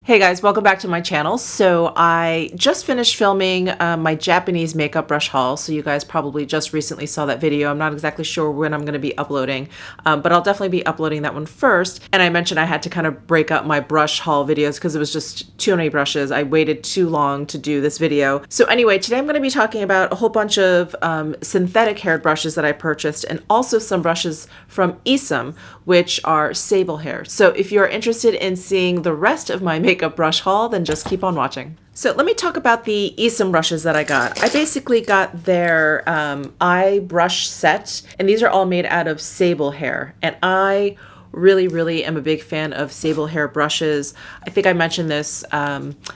Hey guys, welcome back to my channel. So I just finished filming my Japanese makeup brush haul. So you guys probably just recently saw that video. I'm not exactly sure when I'm going to be uploading, but I'll definitely be uploading that one first. And I mentioned I had to kind of break up my brush haul videos because it was just too many brushes. I waited too long to do this video. So anyway, today I'm going to be talking about a whole bunch of synthetic haired brushes that I purchased and also some brushes from ESUM, which are sable hair. So if you're interested in seeing the rest of my makeup brush haul, then just keep on watching. So let me talk about the ESUM brushes that I got. I basically got their eye brush set, and these are all made out of sable hair. And I really am a big fan of sable hair brushes. I think I mentioned this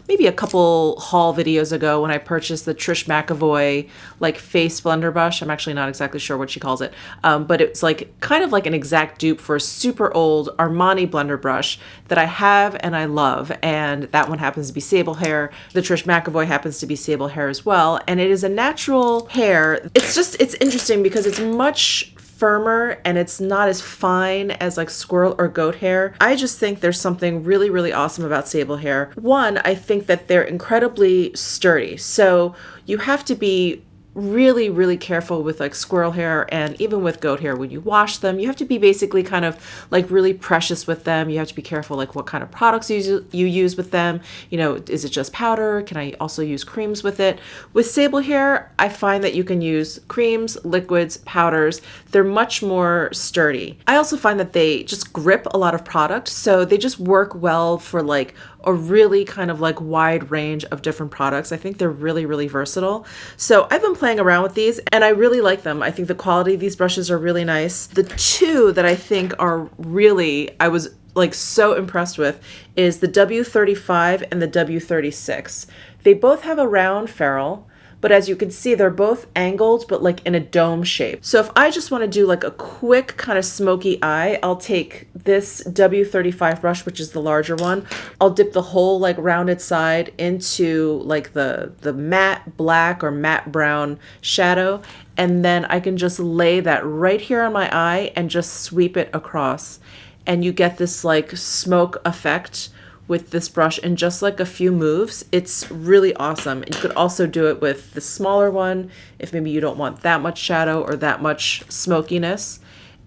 maybe a couple haul videos ago when I purchased the Trish McAvoy like face blender brush. I'm actually not exactly sure what she calls it, but it's like kind of like an exact dupe for a super old Armani blender brush that I have and I love, and that one happens to be sable hair. The Trish McAvoy happens to be sable hair as well, and it is a natural hair. It's interesting because it's much firmer and it's not as fine as like squirrel or goat hair. I just think there's something really awesome about sable hair. One, I think that they're incredibly sturdy. So you have to be really careful with like squirrel hair and even with goat hair when you wash them. You have to be basically kind of like really precious with them. You have to be careful like what kind of products you use with them. You know, is it just powder? Can I also use creams with it? With sable hair, I find that you can use creams, liquids, powders. They're much more sturdy. I also find that they just grip a lot of product, so they just work well for like a really kind of like wide range of different products. I think they're really versatile. So I've been playing around with these and I really like them. I think the quality of these brushes are really nice. The two that I think are really, I was like so impressed with is the W35 and the W36. They both have a round ferrule, but as you can see, they're both angled, but like in a dome shape. So if I just want to do like a quick kind of smoky eye, I'll take this W35 brush, which is the larger one. I'll dip the whole like rounded side into like the matte black or matte brown shadow. And then I can just lay that right here on my eye and just sweep it across. And you get this like smoke effect with this brush in just like a few moves. It's really awesome. You could also do it with the smaller one if maybe you don't want that much shadow or that much smokiness,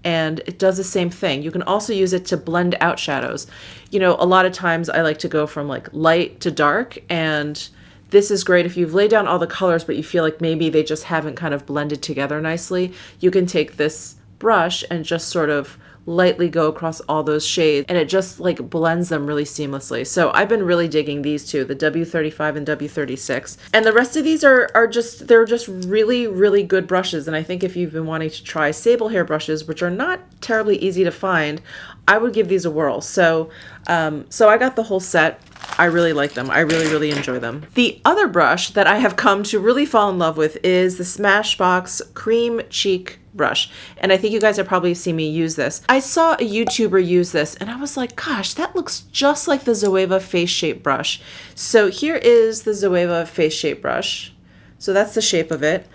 and it does the same thing. You can also use it to blend out shadows. You know, a lot of times I like to go from like light to dark, and this is great if you've laid down all the colors but you feel like maybe they just haven't kind of blended together nicely. You can take this brush and just sort of lightly go across all those shades, and it just like blends them really seamlessly. So I've been really digging these two, the W35 and W36. And the rest of these are just, they're just really good brushes. And I think if you've been wanting to try sable hair brushes, which are not terribly easy to find, I would give these a whirl. So I got the whole set. I really like them. I really enjoy them. The other brush that I have come to really fall in love with is the Smashbox Cream Cheek brush. And I think you guys have probably seen me use this. I saw a YouTuber use this and I was like, gosh, that looks just like the Zoeva face shape brush. So here is the Zoeva face shape brush. So that's the shape of it.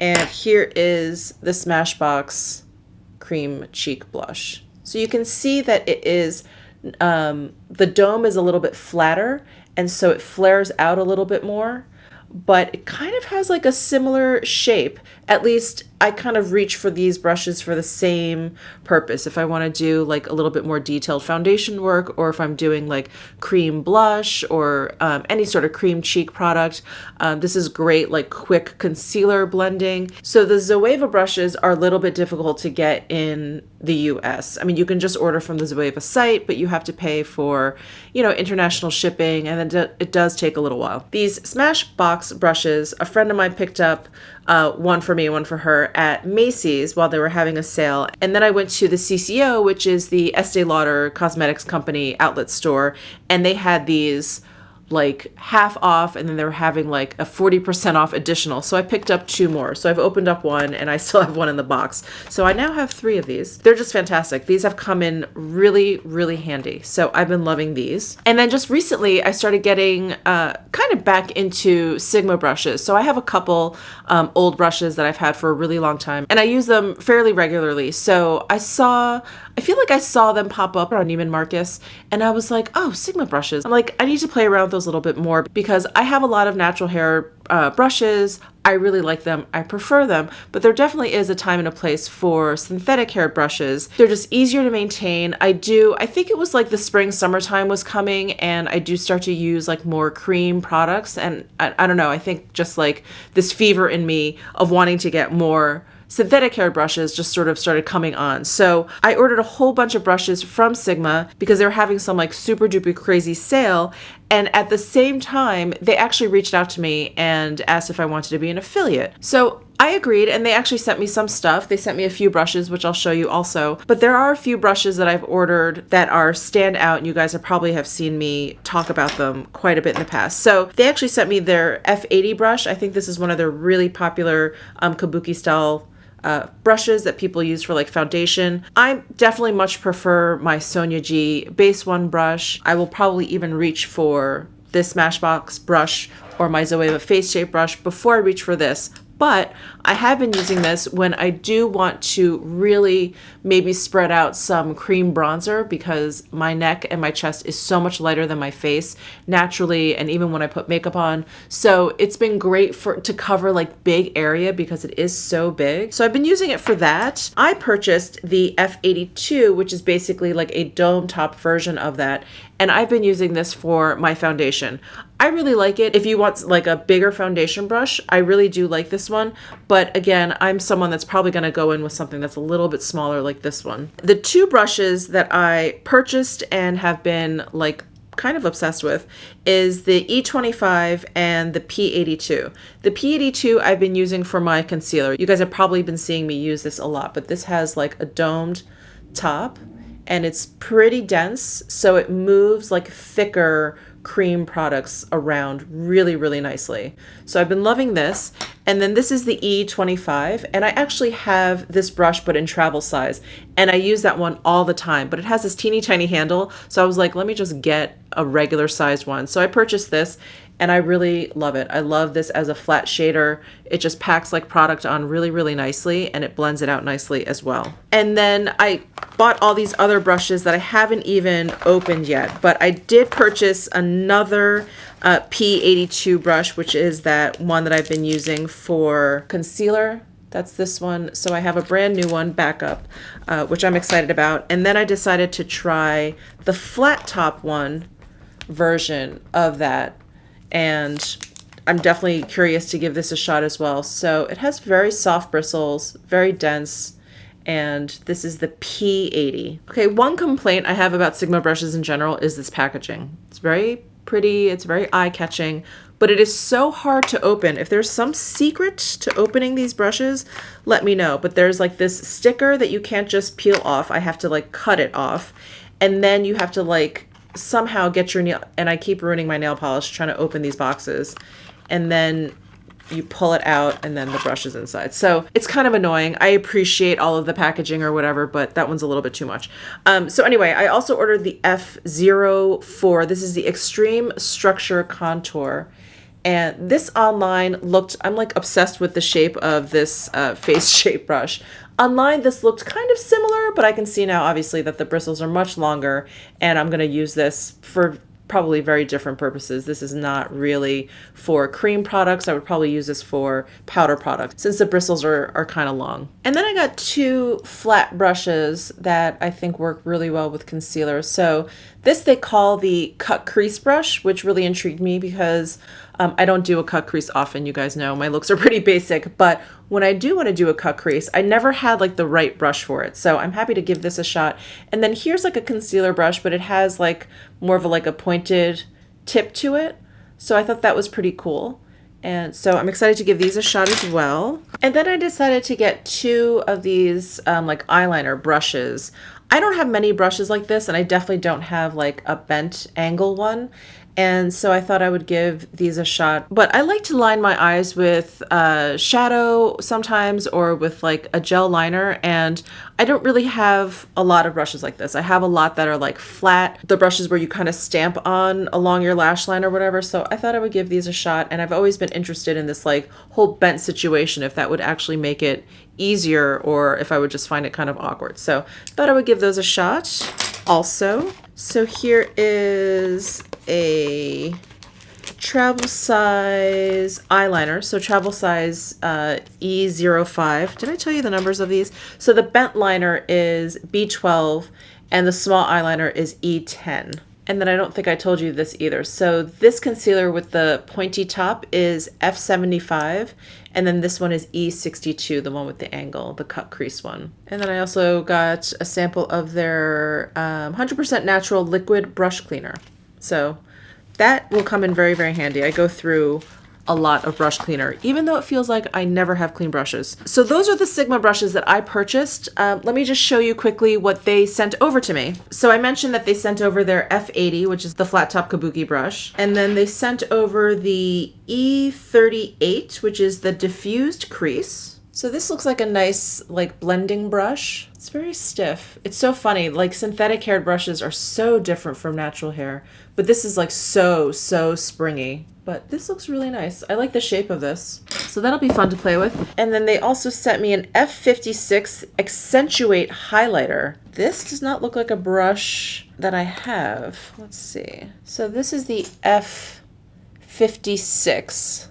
And here is the Smashbox Cream Cheek blush. So you can see that it is, the dome is a little bit flatter, and so it flares out a little bit more, but it kind of has like a similar shape. At least I kind of reach for these brushes for the same purpose. If I want to do like a little bit more detailed foundation work, or if I'm doing like cream blush or any sort of cream cheek product, this is great, like quick concealer blending. So the Zoeva brushes are a little bit difficult to get in the US. I mean, you can just order from the Zoeva site, but you have to pay for, you know, international shipping, and then it does take a little while. These Smashbox brushes, a friend of mine picked up one for me, one for her at Macy's while they were having a sale. And then I went to the CCO, which is the Estee Lauder cosmetics company outlet store, and they had these like half off, and then they were having like a 40% off additional. So I picked up two more. So I've opened up one and I still have one in the box. So I now have three of these. They're just fantastic. These have come in really handy. So I've been loving these. And then just recently I started getting kind of back into Sigma brushes. So I have a couple old brushes that I've had for a really long time and I use them fairly regularly. So I saw I feel like I saw them pop up on Neiman Marcus and I was like, oh, Sigma brushes. I'm like, I need to play around with those a little bit more because I have a lot of natural hair brushes. I really like them. I prefer them, but there definitely is a time and a place for synthetic hair brushes. They're just easier to maintain. I think it was like the spring, summertime was coming and I do start to use like more cream products. And I don't know, I think just like this fever in me of wanting to get more synthetic hair brushes just sort of started coming on. So I ordered a whole bunch of brushes from Sigma because they were having some like super duper crazy sale. And at the same time, they actually reached out to me and asked if I wanted to be an affiliate. So I agreed, and they actually sent me some stuff. They sent me a few brushes, which I'll show you also. But there are a few brushes that I've ordered that are standout, and you guys probably have seen me talk about them quite a bit in the past. So they actually sent me their F80 brush. I think this is one of their really popular kabuki style brushes that people use for like foundation. I definitely much prefer my Sonia G base one brush. I will probably even reach for this Smashbox brush or my Zoeva face shape brush before I reach for this. But I have been using this when I do want to really maybe spread out some cream bronzer because my neck and my chest is so much lighter than my face naturally, and even when I put makeup on. So it's been great to cover like big area because it is so big. So I've been using it for that. I purchased the F82, which is basically like a dome top version of that. And I've been using this for my foundation. I really like it. If you want like a bigger foundation brush, I really do like this one. But again, I'm someone that's probably going to go in with something that's a little bit smaller like this one. The two brushes that I purchased and have been like kind of obsessed with is the E25 and the P82. The P82 I've been using for my concealer. You guys have probably been seeing me use this a lot, but this has like a domed top and it's pretty dense, so it moves like thicker cream products around really, really nicely. So I've been loving this. And then this is the E25, and I actually have this brush but in travel size, and I use that one all the time, but it has this teeny tiny handle, so I was like, let me just get a regular sized one. So I purchased this and I really love it. I love this as a flat shader. It just packs like product on really, really nicely, and it blends it out nicely as well. And then I bought all these other brushes that I haven't even opened yet, but I did purchase another P82 brush, which is that one that I've been using for concealer. That's this one. So I have a brand new one backup, which I'm excited about. And then I decided to try the flat top one version of that. And I'm definitely curious to give this a shot as well. So it has very soft bristles, very dense, and this is the P80. Okay, one complaint I have about Sigma brushes in general is this packaging. It's very pretty, it's very eye-catching, but it is so hard to open. If there's some secret to opening these brushes, let me know. But there's like this sticker that you can't just peel off. I have to like cut it off, and then you have to like somehow get your nail, and I keep ruining my nail polish trying to open these boxes, and then you pull it out and then the brush is inside. So it's kind of annoying. I appreciate all of the packaging or whatever, but that one's a little bit too much. So anyway, I also ordered the F04. This is the Extreme Structure Contour. And this online looked, I'm like obsessed with the shape of this face shape brush. Online, this looked kind of similar, but I can see now obviously that the bristles are much longer, and I'm gonna use this for probably very different purposes. This is not really for cream products. I would probably use this for powder products since the bristles are kind of long. And then I got two flat brushes that I think work really well with concealer. So this they call the cut crease brush, which really intrigued me because I don't do a cut crease often. You guys know my looks are pretty basic, but when I do want to do a cut crease, I never had like the right brush for it. So I'm happy to give this a shot. And then here's like a concealer brush, but it has like more of a pointed tip to it. So I thought that was pretty cool. And so I'm excited to give these a shot as well. And then I decided to get two of these like eyeliner brushes. I don't have many brushes like this, and I definitely don't have like a bent angle one. And so I thought I would give these a shot. But I like to line my eyes with shadow sometimes, or with like a gel liner, and I don't really have a lot of brushes like this. I have a lot that are like flat, the brushes where you kind of stamp on along your lash line or whatever. So I thought I would give these a shot, and I've always been interested in this like whole bent situation, if that would actually make it easier or if I would just find it kind of awkward. So I thought I would give those a shot also. So here is a travel size eyeliner. So travel size E05. Did I tell you the numbers of these? So the bent liner is B12 and the small eyeliner is E10. And then I don't think I told you this either. So this concealer with the pointy top is F75, and then this one is E62, the one with the angle, the cut crease one. And then I also got a sample of their 100% natural liquid brush cleaner. So that will come in very, very handy. I go through a lot of brush cleaner, even though it feels like I never have clean brushes. So those are the Sigma brushes that I purchased. Let me just show you quickly what they sent over to me. So I mentioned that they sent over their F80, which is the flat top kabuki brush. And then they sent over the E38, which is the diffused crease. So this looks like a nice like blending brush. It's very stiff. It's so funny, like synthetic haired brushes are so different from natural hair, but this is like so springy. But this looks really nice. I like the shape of this. So that'll be fun to play with. And then they also sent me an F56 Accentuate Highlighter. This does not look like a brush that I have. Let's see. So this is the F56.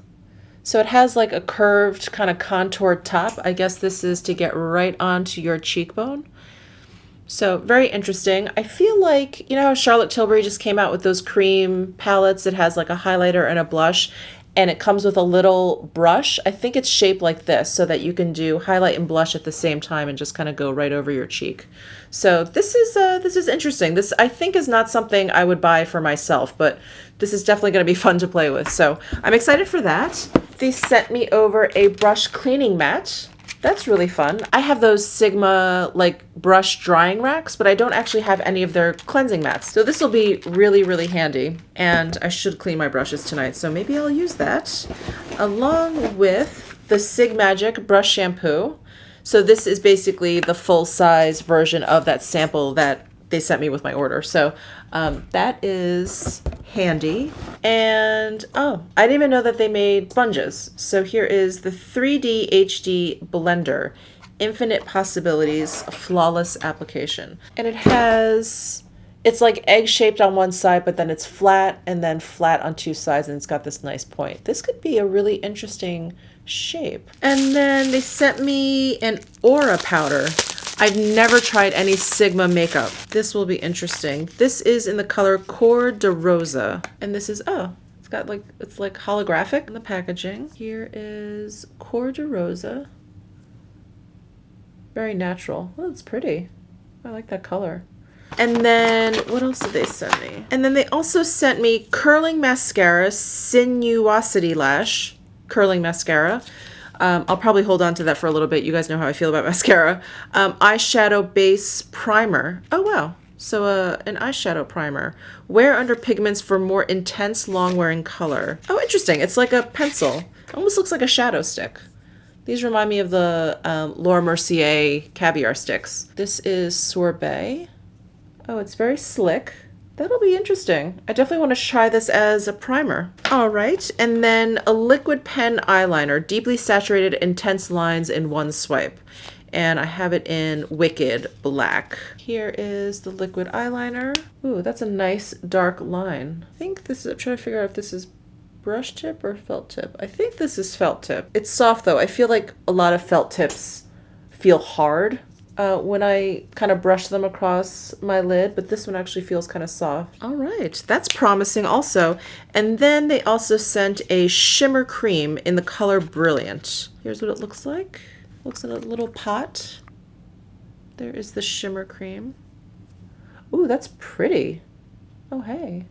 So it has like a curved kind of contoured top. I guess this is to get right onto your cheekbone. So very interesting. I feel like, you know how Charlotte Tilbury just came out with those cream palettes? It has like a highlighter and a blush, and it comes with a little brush. I think it's shaped like this so that you can do highlight and blush at the same time and just kind of go right over your cheek. So this is interesting. This I think is not something I would buy for myself, but this is definitely going to be fun to play with. So I'm excited for that. They sent me over a brush cleaning mat. That's really fun. I have those Sigma like brush drying racks, but I don't actually have any of their cleansing mats. So this will be really, really handy. And I should clean my brushes tonight, so maybe I'll use that along with the Sigmagic brush shampoo. So this is basically the full size version of that sample that they sent me with my order. So that is handy. And oh, I didn't even know that they made sponges. So here is the 3D HD Blender, Infinite Possibilities, Flawless Application. And it has, it's like egg shaped on one side, but then it's flat and then flat on two sides, and it's got this nice point. This could be a really interesting shape. And then they sent me an aura powder. I've never tried any Sigma makeup. This will be interesting. This is in the color Cor de Rosa. And this is, oh, it's got like, it's like holographic in the packaging. Here is Cor de Rosa. Very natural. Oh, it's pretty. I like that color. And then what else did they send me? And then they also sent me curling mascara, Sinuosity Lash curling mascara. I'll probably hold on to that for a little bit. You guys know how I feel about mascara. Eyeshadow base primer. Oh, wow. So an eyeshadow primer. Wear under pigments for more intense, long-wearing color. Oh, interesting. It's like a pencil. Almost looks like a shadow stick. These remind me of the Laura Mercier caviar sticks. This is Sorbet. Oh, it's very slick. That'll be interesting. I definitely want to try this as a primer. All right, and then a liquid pen eyeliner, deeply saturated intense lines in one swipe. And I have it in Wicked Black. Here is the liquid eyeliner. Ooh, that's a nice dark line. I think this is, I'm trying to figure out if this is brush tip or felt tip. I think this is felt tip. It's soft though. I feel like a lot of felt tips feel hard when I kind of brush them across my lid, but this one actually feels kind of soft. All right, that's promising also. And then they also sent a shimmer cream in the color Brilliant. Here's what it looks like. Looks in a little pot. There is the shimmer cream. Ooh, that's pretty. Oh, hey.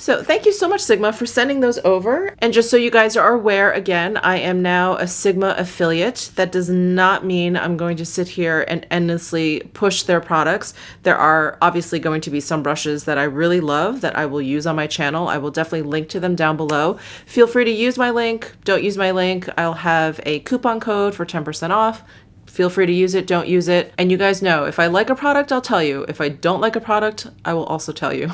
So thank you so much, Sigma, for sending those over. And just so you guys are aware, again, I am now a Sigma affiliate. That does not mean I'm going to sit here and endlessly push their products. There are obviously going to be some brushes that I really love that I will use on my channel. I will definitely link to them down below. Feel free to use my link. Don't use my link. I'll have a coupon code for 10% off. Feel free to use it, don't use it. And you guys know, if I like a product, I'll tell you. If I don't like a product, I will also tell you.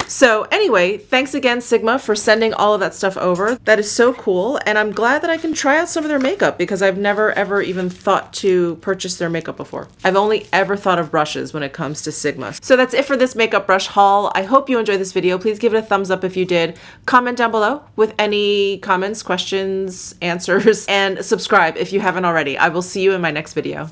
So anyway, thanks again, Sigma, for sending all of that stuff over. That is so cool, and I'm glad that I can try out some of their makeup because I've never ever even thought to purchase their makeup before. I've only ever thought of brushes when it comes to Sigma. So that's it for this makeup brush haul. I hope you enjoyed this video. Please give it a thumbs up if you did. Comment down below with any comments, questions, answers, and subscribe if you haven't already. I will see you in my next video.